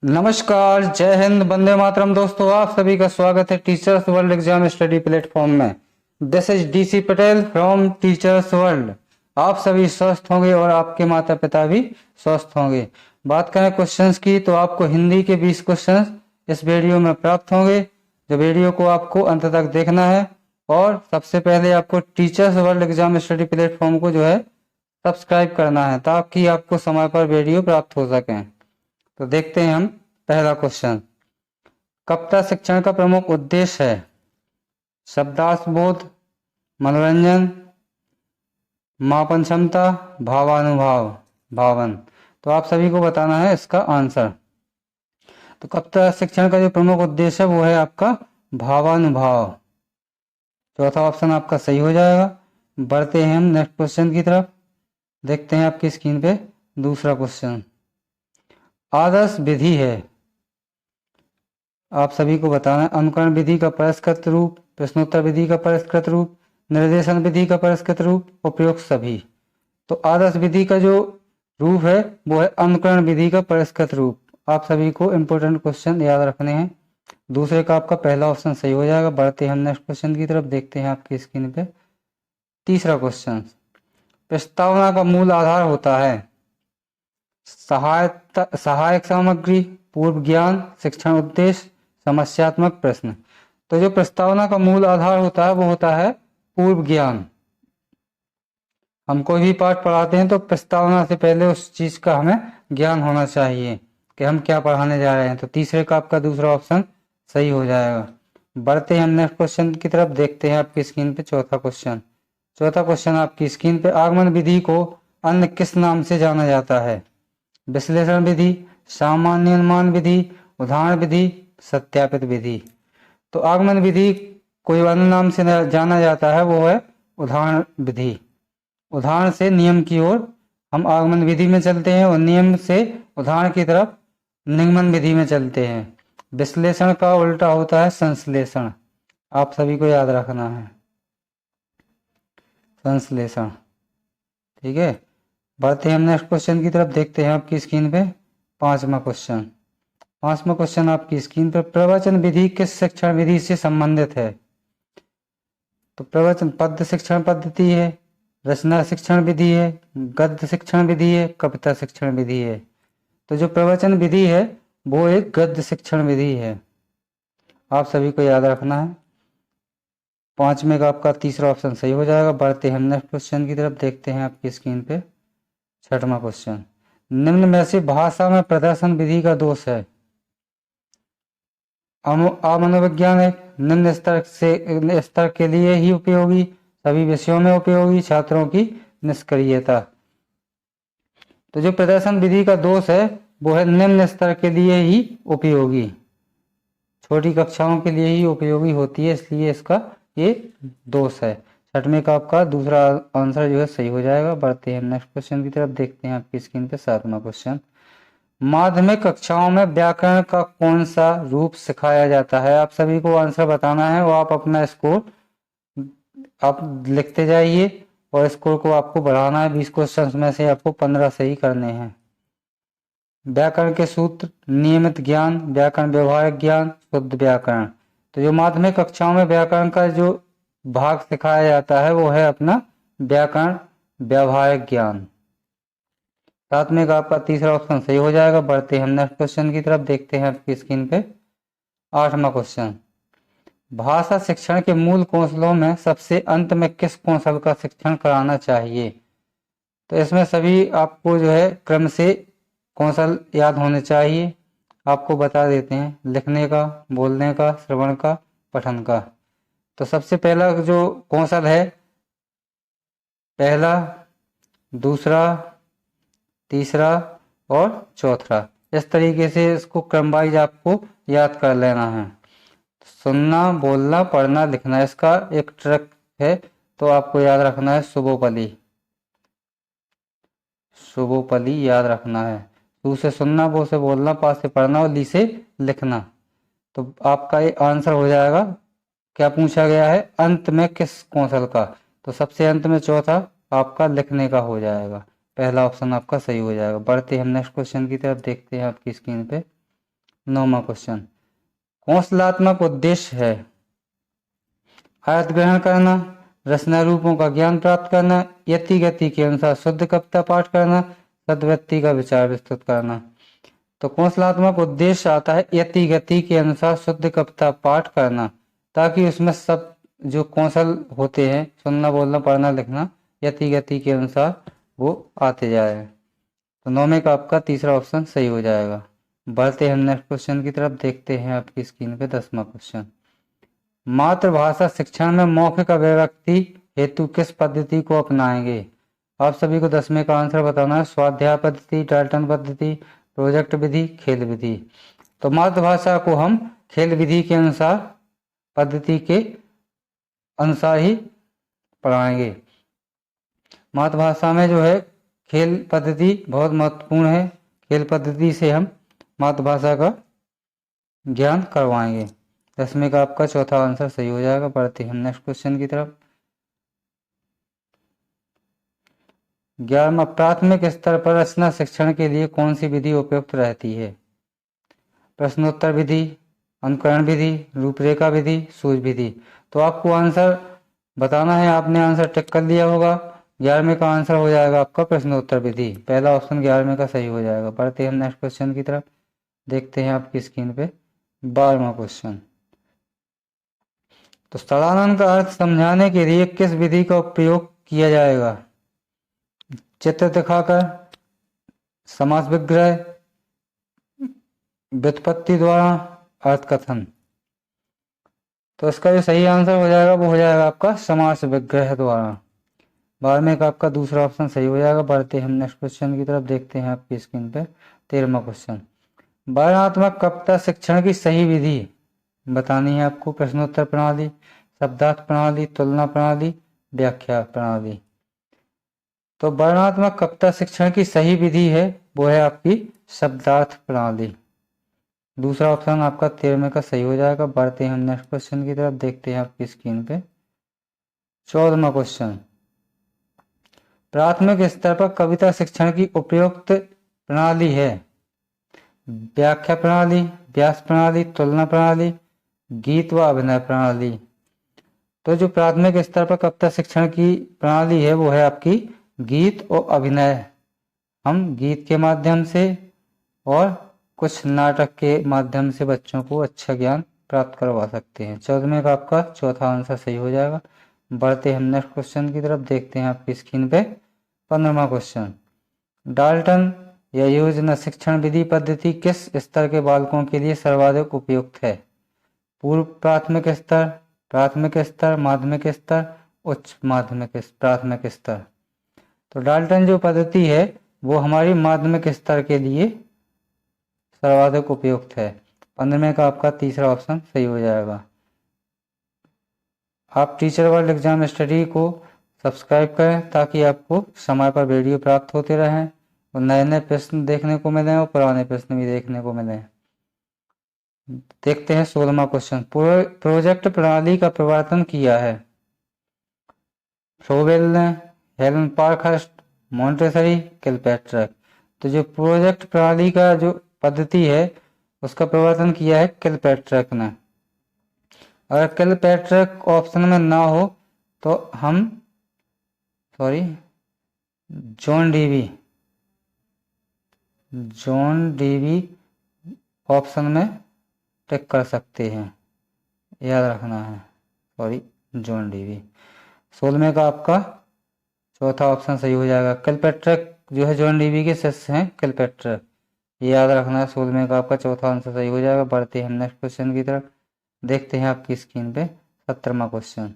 नमस्कार, जय हिंद, वंदे मातरम। दोस्तों, आप सभी का स्वागत है teachers world exam study platform में। This is DC Patel from teachers world. आप सभी स्वस्थ होंगे और आपके माता पिता भी स्वस्थ होंगे। बात करें क्वेश्चंस की, तो आपको हिंदी के 20 क्वेश्चंस इस वीडियो में प्राप्त होंगे। जो वीडियो को आपको अंत तक देखना है और सबसे पहले आपको teachers world exam study platform को जो है सब्सक्राइब करना है, ताकि आपको समय पर वीडियो प्राप्त हो सकें। तो देखते हैं हम पहला क्वेश्चन। कविता शिक्षण का प्रमुख उद्देश्य है शब्दार्थ बोध, मनोरंजन, मापन क्षमता, भावानुभाव, भावन। तो आप सभी को बताना है इसका आंसर। तो कविता शिक्षण का जो प्रमुख उद्देश्य है वो है आपका भावानुभाव। चौथा ऑप्शन आपका सही हो जाएगा। बढ़ते हैं हम नेक्स्ट क्वेश्चन की तरफ। देखते हैं आपकी स्क्रीन पे दूसरा क्वेश्चन। आदर्श विधि है, आप सभी को बताना है अनुकरण विधि का परिष्कृत रूप, प्रश्नोत्तर विधि का परिष्कृत रूप, निर्देशन विधि का परिष्कृत रूप, उपयुक्त सभी। तो आदर्श विधि का जो रूप है वो है अनुकरण विधि का परिष्कृत रूप। आप सभी को इंपॉर्टेंट क्वेश्चन याद रखने हैं। दूसरे का आपका पहला ऑप्शन सही हो जाएगा। बढ़ते हैं हम नेक्स्ट क्वेश्चन की तरफ। देखते हैं आपकी स्क्रीन पे तीसरा क्वेश्चन। प्रस्तावना का मूल आधार होता है सहायक सामग्री, पूर्व ज्ञान, शिक्षण उद्देश्य, समस्यात्मक प्रश्न। तो जो प्रस्तावना का मूल आधार होता है वो होता है पूर्व ज्ञान। हम कोई भी पाठ पढ़ाते हैं तो प्रस्तावना से पहले उस चीज का हमें ज्ञान होना चाहिए कि हम क्या पढ़ाने जा रहे हैं। तो तीसरे का आपका दूसरा ऑप्शन सही हो जाएगा। बढ़ते हैं हम नेक्स्ट क्वेश्चन की तरफ। देखते हैं आपकी स्क्रीन पे चौथा क्वेश्चन। चौथा क्वेश्चन आपकी स्क्रीन पे, आगमन विधि को अन्य किस नाम से जाना जाता है? विश्लेषण विधि, सामान्य अनुमान विधि, उदाहरण विधि, सत्यापित विधि। तो आगमन विधि कोई अन्य नाम से जाना जाता है वो है उदाहरण विधि। उदाहरण से नियम की ओर हम आगमन विधि में चलते हैं और नियम से उदाहरण की तरफ निगमन विधि में चलते हैं। विश्लेषण का उल्टा होता है संश्लेषण। आप सभी को याद रखना है संश्लेषण। ठीक है, बढ़ते हैं हम नेक्स्ट क्वेश्चन की तरफ। देखते हैं आपकी स्क्रीन पे पांचवा क्वेश्चन। पांचवा क्वेश्चन आपकी स्क्रीन पे, प्रवचन विधि किस शिक्षण विधि से संबंधित है? तो प्रवचन पद्य शिक्षण पद्धति है, रचना शिक्षण विधि है, गद्य शिक्षण विधि है, कविता शिक्षण विधि है। तो जो प्रवचन विधि है वो एक गद्य शिक्षण विधि है। आप सभी को याद रखना है। पांचवें का आपका तीसरा ऑप्शन सही हो जाएगा। बढ़ते हैं नेक्स्ट क्वेश्चन की तरफ। देखते हैं आपकी स्क्रीन पे छठवां क्वेश्चन। निम्न में से भाषा में प्रदर्शन विधि का दोष है? अमनोविज्ञान निम्न स्तर के लिए ही उपयोगी, सभी विषयों में उपयोगी, छात्रों की निष्क्रियता। तो जो प्रदर्शन विधि का दोष है वो है निम्न स्तर के लिए ही उपयोगी, छोटी कक्षाओं के लिए ही उपयोगी होती है, इसलिए इसका ये दोष है। छठवें का आपका दूसरा आंसर जो है सही हो जाएगा। बढ़ते हैं नेक्स्ट क्वेश्चन की तरफ। देखते हैं आपकी स्क्रीन पे सातवां क्वेश्चन। माध्यमिक कक्षाओं में व्याकरण का कौन सा रूप सिखाया जाता है? आप सभी को आंसर बताना है और आप अपना स्कोर आप लिखते जाइए और स्कोर को आपको बढ़ाना है। 20 क्वेश्चन में से आपको 15 सही करने हैं। व्याकरण के सूत्र, नियमित ज्ञान, व्याकरण व्यवहारिक ज्ञान, शुद्ध व्याकरण। तो जो माध्यमिक कक्षाओं में व्याकरण का जो भाग सिखाया जाता है वो है अपना व्याकरण व्यवहारिक ज्ञान। सातवें का आपका तीसरा ऑप्शन सही हो जाएगा। बढ़ते हैं हम नेक्स्ट क्वेश्चन की तरफ। देखते हैं आपकी स्क्रीन पे आठवां क्वेश्चन। भाषा शिक्षण के मूल कौशलों में सबसे अंत में किस कौशल का शिक्षण कराना चाहिए? तो इसमें सभी आपको जो है क्रम से कौशल याद होने चाहिए। आपको बता देते हैं, लिखने का, बोलने का, श्रवण का, पठन का। तो सबसे पहला जो कौशल है, पहला, दूसरा, तीसरा और चौथा, इस तरीके से इसको क्रम वाइज आपको याद कर लेना है। सुनना, बोलना, पढ़ना, लिखना, इसका एक ट्रिक है, तो आपको याद रखना है शुभोपली। शुभोपली याद रखना है। सु से सुनना, बो से बोलना, पा से पढ़ना और ली से लिखना। तो आपका ये आंसर हो जाएगा। क्या पूछा गया है? अंत में किस कौशल का? तो सबसे अंत में चौथा आपका लिखने का हो जाएगा। पहला ऑप्शन आपका सही हो जाएगा। बढ़ते हैं हम नेक्स्ट क्वेश्चन की तरफ। देखते हैं आपकी स्क्रीन पे 9वां क्वेश्चन, कौशलात्मक उद्देश्य है अर्थ ग्रहण करना, रचना रूपों का ज्ञान प्राप्त करना, यति गति के अनुसार शुद्ध कविता पाठ करना, सद्व्यक्ति का विचार विस्तृत करना। तो कौशलात्मक उद्देश्य आता है यति गति के अनुसार शुद्ध कविता पाठ करना, ताकि उसमें सब जो कौशल होते हैं, सुनना बोलना पढ़ना लिखना, यति गति के अनुसार वो आते जाए। तो 9वें का आपका तीसरा ऑप्शन सही हो जाएगा। बढ़ते हैं नेक्स्ट क्वेश्चन की तरफ, देखते हैं आपकी स्क्रीन पे 10वां क्वेश्चन, मातृभाषा शिक्षण में मौखिक अभिव्यक्ति हेतु किस पद्धति को अपनाएंगे? आप सभी को 10वें का आंसर बताना है। स्वाध्याय पद्धति, डाल्टन पद्धति, प्रोजेक्ट विधि, खेल विधि। तो मातृभाषा को हम खेल विधि के अनुसार, पद्धति के अनुसार ही पढ़ाएंगे। मातृभाषा में जो है खेल पद्धति बहुत महत्वपूर्ण है। खेल पद्धति से हम मातृभाषा का ज्ञान करवाएंगे। 10वें का आपका चौथा आंसर सही हो जाएगा। बढ़ते हैं नेक्स्ट क्वेश्चन की तरफ। 11वां, प्राथमिक स्तर पर रचना शिक्षण के लिए कौन सी विधि उपयुक्त रहती है? प्रश्नोत्तर विधि, अनुकरण विधि, रूपरेखा विधि, सूझ विधि। तो आपको आंसर बताना है, आपने आंसर टिक कर लिया होगा। 11वें का आंसर हो जाएगा आपका प्रश्नोत्तर विधि। पहला ऑप्शन 11वें का सही हो जाएगा। बढ़ते हैं नेक्स्ट क्वेश्चन की तरफ, देखते हैं आपकी स्क्रीन पे 12वां क्वेश्चन। तो स्थलानंद का अर्थ समझाने के लिए किस विधि का उपयोग किया जाएगा? चित्र दिखाकर, समास विग्रह, व्युत्पत्ति द्वारा, अर्थ कथन। तो इसका जो सही आंसर हो जाएगा वो हो जाएगा आपका समास विग्रह द्वारा। 12वें का आपका दूसरा ऑप्शन सही हो जाएगा। बढ़ते हैं हम नेक्स्ट क्वेश्चन की तरफ, देखते हैं आपकी स्क्रीन पे 13वां क्वेश्चन। वर्णनात्मक कविता शिक्षण की सही विधि बतानी है आपको। प्रश्नोत्तर प्रणाली, शब्दार्थ प्रणाली, तुलना प्रणाली, व्याख्या प्रणाली। तो वर्णनात्मक कविता शिक्षण की सही विधि है वो है आपकी शब्दार्थ प्रणाली। दूसरा ऑप्शन आपका 13वें का सही हो जाएगा। बढ़ते हैं हम नेक्स्ट क्वेश्चन की तरफ, देखते हैं आपकी स्क्रीन पे 14वां क्वेश्चन। प्राथमिक स्तर पर कविता शिक्षण की उपयुक्त प्रणाली है व्याख्या प्रणाली, व्यास प्रणाली, तुलना प्रणाली, गीत व अभिनय प्रणाली। तो जो प्राथमिक स्तर पर कविता शिक्षण की प्रणाली है वो है आपकी गीत और अभिनय। हम गीत के माध्यम से और कुछ नाटक के माध्यम से बच्चों को अच्छा ज्ञान प्राप्त करवा सकते हैं। 14वें का आपका चौथा आंसर सही हो जाएगा। बढ़ते हैं नेक्स्ट क्वेश्चन की तरफ, देखते हैं आपकी स्क्रीन पे 15वां क्वेश्चन। डाल्टन या योजना शिक्षण विधि पद्धति किस स्तर के बालकों के लिए सर्वाधिक उपयुक्त है? पूर्व प्राथमिक स्तर, प्राथमिक स्तर, माध्यमिक स्तर, उच्च माध्यमिक प्राथमिक स्तर। तो डाल्टन जो पद्धति है वो हमारी माध्यमिक स्तर के लिए सर्वाधिक उपयुक्त है। 15वें का आपका तीसरा ऑप्शन सही हो जाएगा। आप टीचर वर्ल्ड एग्जाम स्टडी को सब्सक्राइब करें ताकि आपको समय पर वीडियो प्राप्त होते रहें और नए नए प्रश्न देखने को मिलें और पुराने प्रश्न भी देखने को मिलें। देखते हैं 16वां क्वेश्चन। प्रोजेक्ट प्रणाली का प्रवर्तन किया है फ्रोबेल ने, हेलन पार्कहर्स्ट, मॉन्टेसरी, किलपैट्रिक। तो जो प्रोजेक्ट प्रणाली का जो पद्धति है उसका प्रवर्तन किया है किलपैट्रिक ने। अगर किलपैट्रिक ऑप्शन में ना हो तो हम जॉन डीवी ऑप्शन में टिक कर सकते हैं, याद रखना है। John Dewey. 16वें का आपका चौथा ऑप्शन सही हो जाएगा। किलपैट्रिक जो है जॉन डीवी के शिष्य हैं किलपैट्रिक, याद रखना है। 16वें का आपका चौथा आंसर सही हो जाएगा। बढ़ते हैं नेक्स्ट क्वेश्चन की तरफ, देखते हैं आपकी स्क्रीन पे 17वां क्वेश्चन।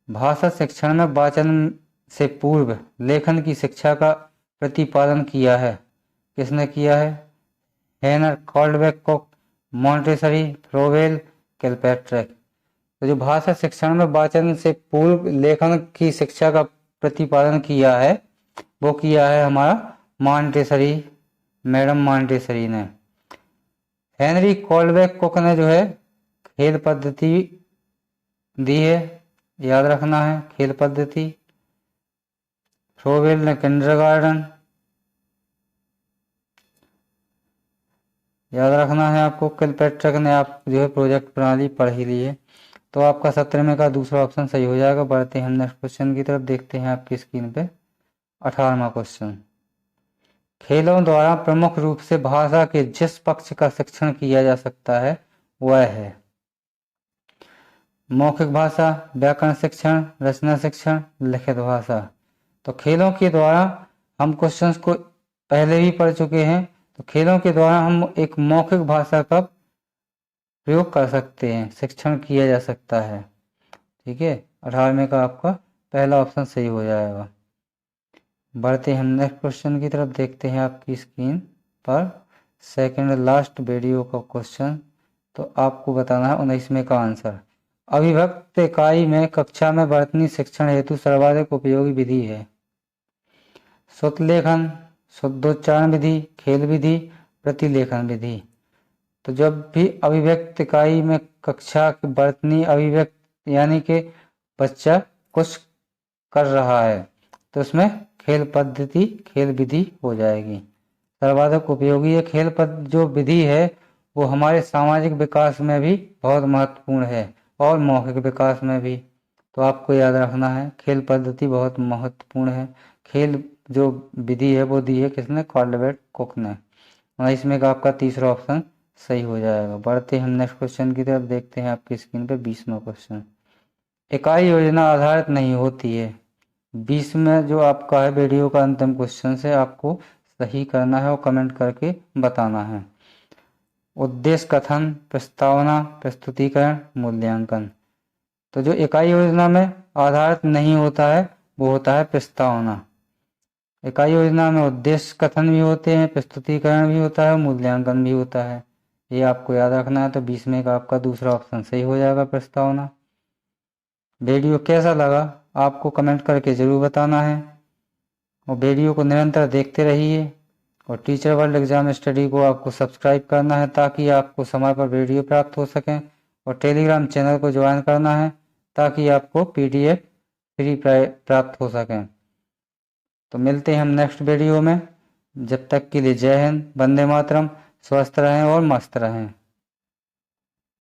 भाषा शिक्षण में वाचन से पूर्व लेखन की शिक्षा का प्रतिपादन किया है, किसने किया है? हेनर, कॉल्डवेक कुक, मॉन्टेसरी, फ्रोबेल, किलपैट्रिक। तो जो भाषा शिक्षण में वाचन से पूर्व लेखन की शिक्षा का प्रतिपादन किया है वो किया है हमारा मॉन्टेसरी, मैडम मॉन्टेसरी ने। हेनरी कॉल्डवेक कुक ने जो है खेल पद्धति दी है, याद रखना है खेल पद्धति। फ्रोबेल ने किंडरगार्टन, याद रखना है आपको। किलपैट्रिक ने आप जो है प्रोजेक्ट प्रणाली पढ़ ही ली है। तो आपका 17वें का दूसरा ऑप्शन सही हो जाएगा। बढ़ते हैं हम नेक्स्ट क्वेश्चन की तरफ। देखते हैं आपकी स्क्रीन पे 18वां क्वेश्चन। खेलों द्वारा प्रमुख रूप से भाषा के जिस पक्ष का शिक्षण किया जा सकता है वह है मौखिक भाषा, व्याकरण शिक्षण, रचना शिक्षण, लिखित भाषा। तो खेलों के द्वारा हम क्वेश्चंस को पहले भी पढ़ चुके हैं। तो खेलों के द्वारा हम एक मौखिक भाषा का प्रयोग कर सकते हैं, शिक्षण किया जा सकता है। ठीक है, 18वें का आपका पहला ऑप्शन सही हो जाएगा। बढ़ते हैं हम नेक्स्ट क्वेश्चन की तरफ। देखते हैं आपकी स्क्रीन पर सेकंड लास्ट वीडियो का क्वेश्चन। तो आपको बताना है 19वें का आंसर। अविभक्त इकाई में कक्षा में वर्तनी शिक्षण हेतु सर्वाधिक उपयोगी विधि है शुद्ध लेखन, शुद्धोच्चारण विधि, खेल विधि, प्रतिलेखन विधि। तो जब भी अभिव्यक्त इकाई में कक्षा की वर्तनी अभिव्यक्त यानी कि बच्चा कुछ कर रहा है तो उसमें खेल पद्धति, खेल विधि हो जाएगी। सर्वाधिक उपयोगी ये खेल जो विधि है वो हमारे सामाजिक विकास में भी बहुत महत्वपूर्ण है और मौखिक विकास में भी। तो आपको याद रखना है खेल पद्धति बहुत महत्वपूर्ण है। खेल जो विधि है वो दी है किसने? कॉल्डवेल कुक ने। और इसमें का आपका तीसरा ऑप्शन सही हो जाएगा। बढ़ते हैं हम नेक्स्ट क्वेश्चन की तरफ। देखते हैं आपकी स्क्रीन पे 20वां क्वेश्चन। इकाई योजना आधारित नहीं होती है। 20 में जो आपका है वीडियो का अंतिम क्वेश्चन से आपको सही करना है और कमेंट करके बताना है। उद्देश्य कथन, प्रस्तावना, प्रस्तुतिकरण, मूल्यांकन। तो जो इकाई योजना में आधारित नहीं होता है वो होता है प्रस्तावना। इकाई योजना में उद्देश्य कथन भी होते हैं, प्रस्तुतिकरण भी होता है, मूल्यांकन भी होता है। ये आपको याद रखना है। तो 20वें का आपका दूसरा ऑप्शन सही हो जाएगा, प्रस्तावना। वीडियो कैसा लगा आपको कमेंट करके ज़रूर बताना है और वीडियो को निरंतर देखते रहिए। और टीचर वर्ल्ड एग्जाम स्टडी को आपको सब्सक्राइब करना है ताकि आपको समय पर वीडियो प्राप्त हो सकें। और टेलीग्राम चैनल को ज्वाइन करना है ताकि आपको PDF फ्री प्राप्त हो सकें। तो मिलते हैं हम नेक्स्ट वीडियो में। जब तक के लिए जय हिंद, वंदे मातरम। स्वस्थ रहें और मस्त रहें।